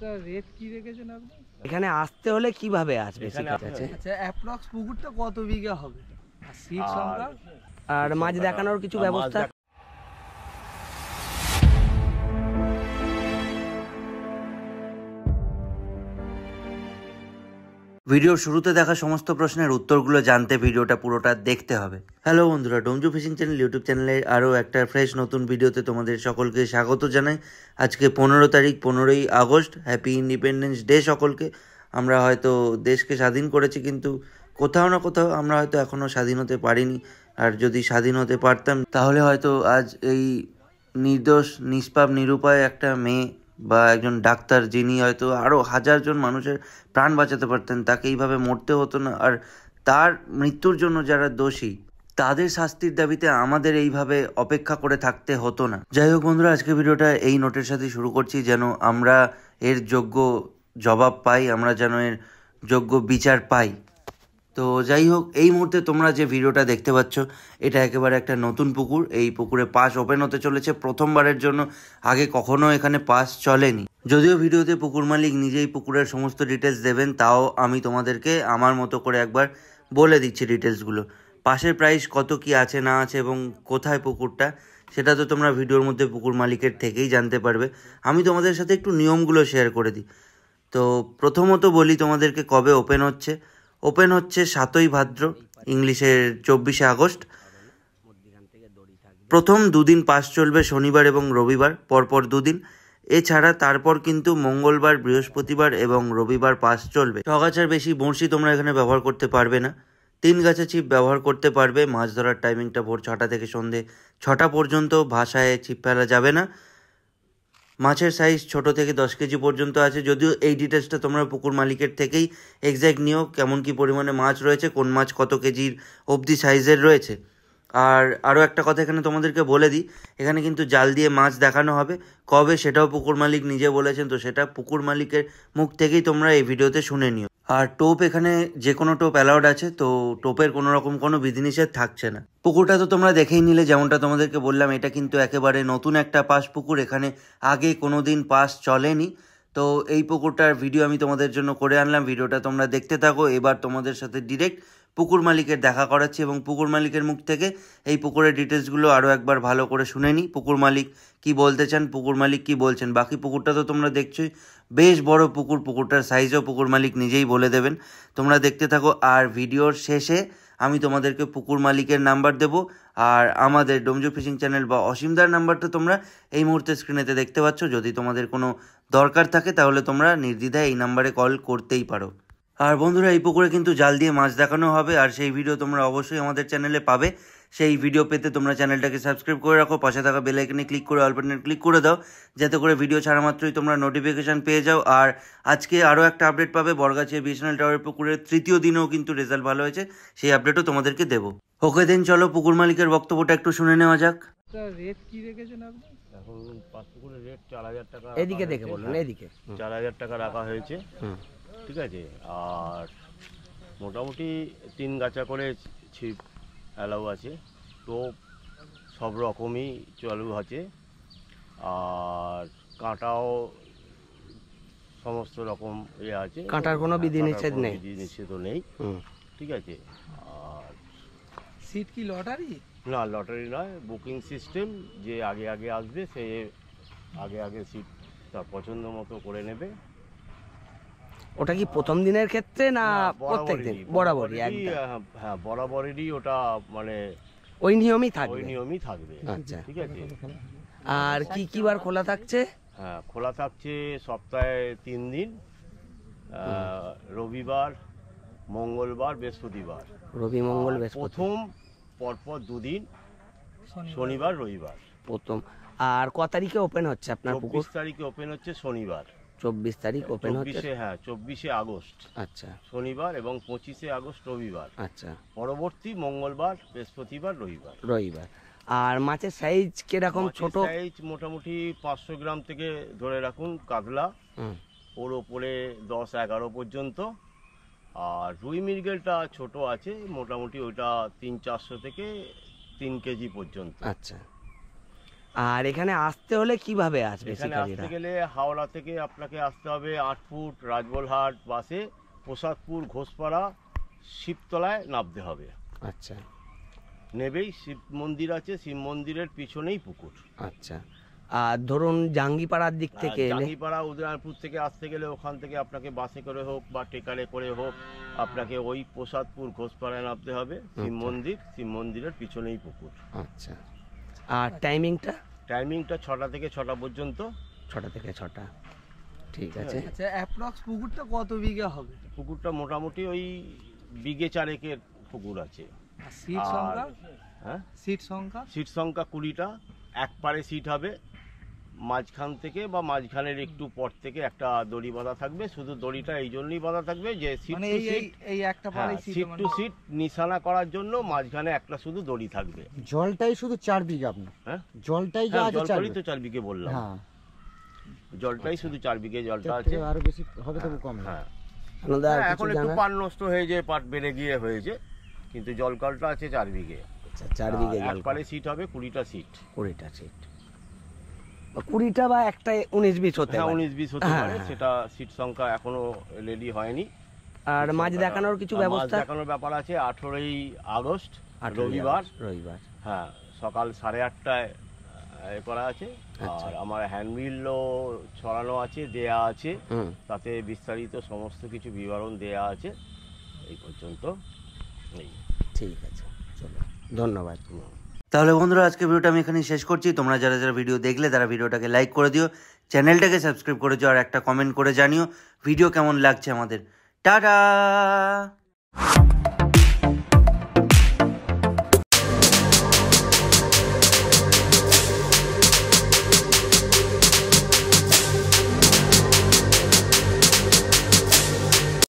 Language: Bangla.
রেট কি রেখেছেন আপনি? এখানে আসতে হলে কিভাবে আসবে? আচ্ছা অ্যাপ্রক্স পুকুরটা কত বিঘা হবে আর সিট সংখ্যা আর মাছ দেখানোর কিছু ব্যবস্থা? ভিডিওর শুরুতে দেখা সমস্ত প্রশ্নের উত্তরগুলো জানতে ভিডিওটা পুরোটা দেখতে হবে। হ্যালো বন্ধুরা, ডোমজু ফিশিং চ্যানেল ইউটিউব চ্যানেলে আরও একটা ফ্রেশ নতুন ভিডিওতে তোমাদের সকলকে স্বাগত জানাই। আজকে 15 তারিখ, 15ই আগস্ট। হ্যাপি ইন্ডিপেন্ডেন্স ডে সকলকে। আমরা হয়তো দেশকে স্বাধীন করেছি, কিন্তু কোথাও না কোথাও আমরা হয়তো এখনও স্বাধীন হতে পারিনি। আর যদি স্বাধীন হতে পারতাম তাহলে হয়তো আজ এই নির্দোষ নিষ্পাপ নিরুপায় একটা মেয়ে বা একজন ডাক্তার, যিনি হয়তো আরও হাজারজন মানুষের প্রাণ বাঁচাতে পারতেন, তাকে এইভাবে মরতে হতো না। আর তার মৃত্যুর জন্য যারা দোষী, তাদের শাস্তির দাবিতে আমাদের এইভাবে অপেক্ষা করে থাকতে হতো না। যাই হোক বন্ধুরা, আজকে ভিডিওটা এই নোটের সাথে শুরু করছি, যেন আমরা এর যোগ্য জবাব পাই, আমরা যেন এর যোগ্য বিচার পাই। তো যাই হোক, এই মুহূর্তে তোমরা যে ভিডিওটা দেখতে পাচ্ছ, এটা একেবারে একটা নতুন পুকুর। এই পুকুরে পাস ওপেন হতে চলেছে প্রথমবারের জন্য। আগে কখনো এখানে পাস চলেনি। যদিও ভিডিওতে পুকুর মালিক নিজেই পুকুরের সমস্ত ডিটেলস দেবেন, তাও আমি তোমাদেরকে আমার মতো করে একবার বলে দিচ্ছি ডিটেলসগুলো। পাশের প্রাইস কত কি আছে না আছে এবং কোথায় পুকুরটা, সেটা তো তোমরা ভিডিওর মধ্যে পুকুর মালিকের থেকেই জানতে পারবে। আমি তোমাদের সাথে একটু নিয়মগুলো শেয়ার করে দিই। তো প্রথমত বলি তোমাদেরকে কবে ওপেন হচ্ছে। ওপেন হচ্ছে 7ই ভাদ্র, ইংলিশের 24শে আগস্ট। প্রথম দুদিন পাস চলবে শনিবার এবং রবিবার, পরপর দুদিন। এছাড়া তারপর কিন্তু মঙ্গলবার, বৃহস্পতিবার এবং রবিবার পাস চলবে। ছগাছার বেশি বড়শি তোমরা এখানে ব্যবহার করতে পারবে না। 3 গাছা ছিপ ব্যবহার করতে পারবে। মাছ ধরার টাইমিংটা ভোর 6টা থেকে সন্ধে 6টা পর্যন্ত। ভাষায় ছিপ ফেলা যাবে না। মাছের সাইজ ছোট থেকে 10 কেজি পর্যন্ত আছে, যদিও এই ডিটেলসটা তোমরা পুকুর মালিকের থেকেই এক্স্যাক্ট নিও, কেমন কি পরিমাণে মাছ রয়েছে, কোন মাছ কত কেজির অবধি সাইজের রয়েছে। আর আরও একটা কথা এখানে তোমাদেরকে বলে দিই, এখানে কিন্তু জাল দিয়ে মাছ দেখানো হবে। কবে সেটাও পুকুর মালিক নিজে বলেছেন, তো সেটা পুকুর মালিকের মুখ থেকেই তোমরা এই ভিডিওতে শুনে নিও। আর টোপ এখানে যে কোনো টোপ অ্যালাউড আছে, তো টোপের কোনো রকম কোনো বিধিনিষেধ থাকছে না। পুকুরটা তো তোমরা দেখেই নিলে, যেমনটা তোমাদেরকে বললাম, এটা কিন্তু একেবারে নতুন একটা পাস পুকুর। এখানে আগে কোনো দিন পাস চলেনি। তো এই পুকুরটার ভিডিও আমি তোমাদের জন্য করে আনলাম, ভিডিওটা তোমরা দেখতে থাকো। এবার তোমাদের সাথে ডিরেক্ট পুকুর মালিকের দেখা করাচ্ছি এবং পুকুর মালিকের মুখ থেকে এই পুকুরের ডিটেলসগুলো আরও একবার ভালো করে শুনে নিই। পুকুর মালিক কি বলতে চান, পুকুর মালিক কি বলছেন। বাকি পুকুরটা তো তোমরা দেখছোই, বেশ বড় পুকুর। পুকুরটার সাইজও পুকুর মালিক নিজেই বলে দেবেন। তোমরা দেখতে থাকো। আর ভিডিওর শেষে আমি তোমাদেরকে পুকুর মালিকের নাম্বার দেব, আর আমাদের ডোমজু ফিশিং চ্যানেল বা অসীমদার নাম্বারটা তোমরা এই মুহূর্তে স্ক্রিনেতে দেখতে পাচ্ছ। যদি তোমাদের কোনো দরকার থাকে তাহলে তোমরা নির্দ্বিধায় এই নাম্বারে কল করতেই পারো। আর বন্ধুরা, এই পুকুরে কিন্তু জাল দিয়ে মাছ দেখানো হবে, আর সেই ভিডিও তোমরা অবশ্যই আমাদের চ্যানেলে পাবে। সেই ভিডিও পেতে তোমরা চ্যানেলটাকে সাবস্ক্রাইব করে রাখো, পাশে থাকা বেল আইকনে ক্লিক করে অল বাটনে ক্লিক করে দাও, যাতে করে ভিডিও ছাড়া মাত্রই তোমরা নোটিফিকেশান পেয়ে যাও। আর আজকে আরও একটা আপডেট পাবে, বরগাছিয়া বিএসএনএল টাওয়ারের পুকুরের তৃতীয় দিনেও কিন্তু রেজাল্ট ভালো হয়েছে, সেই আপডেটও তোমাদেরকে দেবো। ওকে দেন, চলো পুকুর মালিকের বক্তব্যটা একটু শুনে নেওয়া যাক। রেট কি রেখেছেন আপনি? এখন পাঁচ পুকুরের রেট 4,000 টাকা। এদিকে দেখে বলুন, এদিকে 4,000 টাকা রাখা হয়েছে, ঠিক আছে। আর মোটামুটি 3 গাছা করে ছিপ অ্যালাউ আছে, টোপ সব রকমই চালু আছে, আর কাঁটাও সমস্ত রকম আছে। কাঁটার কোনো বিধিনিষেধ নেই, বিধিনিষেধও নেই, ঠিক আছে। আর সিট কি লটারি? না, লটারি নয়, বুকিং সিস্টেম। যে আগে আগে আসবে সে আগে আগে সিট তার পছন্দ মতো করে নেবে। ওটা কি প্রথম দিনের ক্ষেত্রে না প্রত্যেক দিন? বরাবরই। হ্যাঁ, বরাবরেরই ওটা, মানে ওই নিয়মই থাকবে, ওই নিয়মই থাকবে। আচ্ছা, ঠিক আছে। আর কি কি বার খোলা থাকছে? হ্যাঁ, খোলা থাকছে সপ্তাহে 3 দিন, রবিবার, মঙ্গলবার, বৃহস্পতিবার। রবি মঙ্গল বৃহস্পতি। প্রথম পরপর 2 দিন, শনিবার রবিবার প্রথম। আর ক তারিখে ওপেন হচ্ছে আপনার পুকুর? 24 তারিখে ওপেন হচ্ছে, শনিবার। 24 তারিখ ওপেন হচ্ছে? হ্যাঁ, 24শে আগস্ট আচ্ছা, শনিবার, এবং 25শে আগস্ট রবিবার। আচ্ছা, পরবর্তী মঙ্গলবার, বৃহস্পতিবার, রবিবার। রবিবার। আর মাছের সাইজ কিরকম? ছোট সাইজ মোটামুটি 500 গ্রাম থেকে ধরে রাখুন, কাতলা ওর ওপরে 10-11 পর্যন্ত। আর রুই মৃগেলটা ছোট আছে, মোটামুটি ওইটা 300-400 থেকে 3 কেজি পর্যন্ত। আচ্ছা। আর এখানে আসতে হলে কিভাবে আসবে এখানে শিকারীরা? আসতে গেলে হাওড়া থেকে আপনাকে আসতে হবে 8 ফুট রাজবলহাট বাসে প্রসাদপুর ঘোষপাড়া শিবতলায় নামতে হবে। আচ্ছা নেবেই শিব মন্দির আছে, শিব মন্দিরের পিছনেই পুকুর। আচ্ছা। আর ধরুন জাঙ্গিপাড়ার দিক থেকে এলে জাঙ্গিপাড়া উদয়নারপুর থেকে আসতে গেলে ওখান থেকে আপনাকে বাসে করে হোক বা টেকারে করে হোক আপনাকে ওই প্রসাদপুর ঘোষপাড়ায় নামতে হবে। শিব মন্দির, শিব মন্দিরের পিছনেই পুকুর। আচ্ছা। আর টাইমিংটা? টাইমিংটা 6টা থেকে 6টা পর্যন্ত। 6টা থেকে 6টা, ঠিক আছে। আচ্ছা অ্যাপ্রক্স পুকুরটা কত বিঘা হবে? পুকুরটা মোটামুটি ওই বিঘে 4 পুকুর আছে। আর সিট আর- সংখ্যা? হ্যাঁ, সিট সংখ্যা? সিট সংখ্যা 20টা। এক পারে সিট হবে, মাঝখান থেকে বা মাঝখানের একটু পর থেকে একটা দড়ি বাঁধা থাকবে। শুধু দড়িটা এই জন্যই বাঁধা থাকবে যে সিট মানে টু এই সিট, এই একটা পারে সিট টু সিট নিশানা করার জন্য মাঝখানে একটা শুধু দড়ি থাকবে। জলটাই শুধু 4 বিঘা আপনার? হ্যাঁ, জলটাই যা হ্যাঁ, আছে জল 4 করেই তো বিঘা? 4 বিঘে বললাম। হ্যাঁ, জলটাই শুধু 4 বিঘে জলটা তার আছে। থেকে আরো বেশি হবে তবু কম না। হ্যাঁ, আপনাদের আর হ্যাঁ, কিছু এখন একটু জানা? পাট নষ্ট হয়ে যায়, পাট বেড়ে গিয়ে হয়েছে, কিন্তু জলকলটা আছে 4 বিঘে। আচ্ছা 4 বিঘে এক জল। পারে সিট হবে 20টা সিট। 20টা সিট, 20টা বা একটা 19-20 হতে হ্যাঁ, পারে। 19-20 হতে হ্যাঁ, পারে, হ্যাঁ। সেটা সিট সংখ্যা এখনো রেডি হয়নি। আর মাছ দেখানোর কিছু আর মাছ ব্যবস্থা? দেখানোর ব্যাপার আছে 18ই আগস্ট 18 রবিবার। রবিবার। হ্যাঁ, সকাল 8:30টায় করা আছে। আচ্ছা। আর আমার হ্যান্ডবিলও ছড়ানো আছে, দেয়া আছে, হুম, তাতে বিস্তারিত সমস্ত কিছু বিবরণ দেয়া আছে। এই পর্যন্ত এই। ঠিক আছে, চলো, ধন্যবাদ। তাহলে বন্ধুরা, আজকে ভিডিওটা আমি এখানেই শেষ করছি। তোমরা যারা যারা ভিডিও দেখলে তারা ভিডিওটাকে লাইক করে দিও, চ্যানেলটাকে সাবস্ক্রাইব করে দিও, আর একটা কমেন্ট করে জানিও ভিডিও কেমন লাগছে আমাদের। টাটা।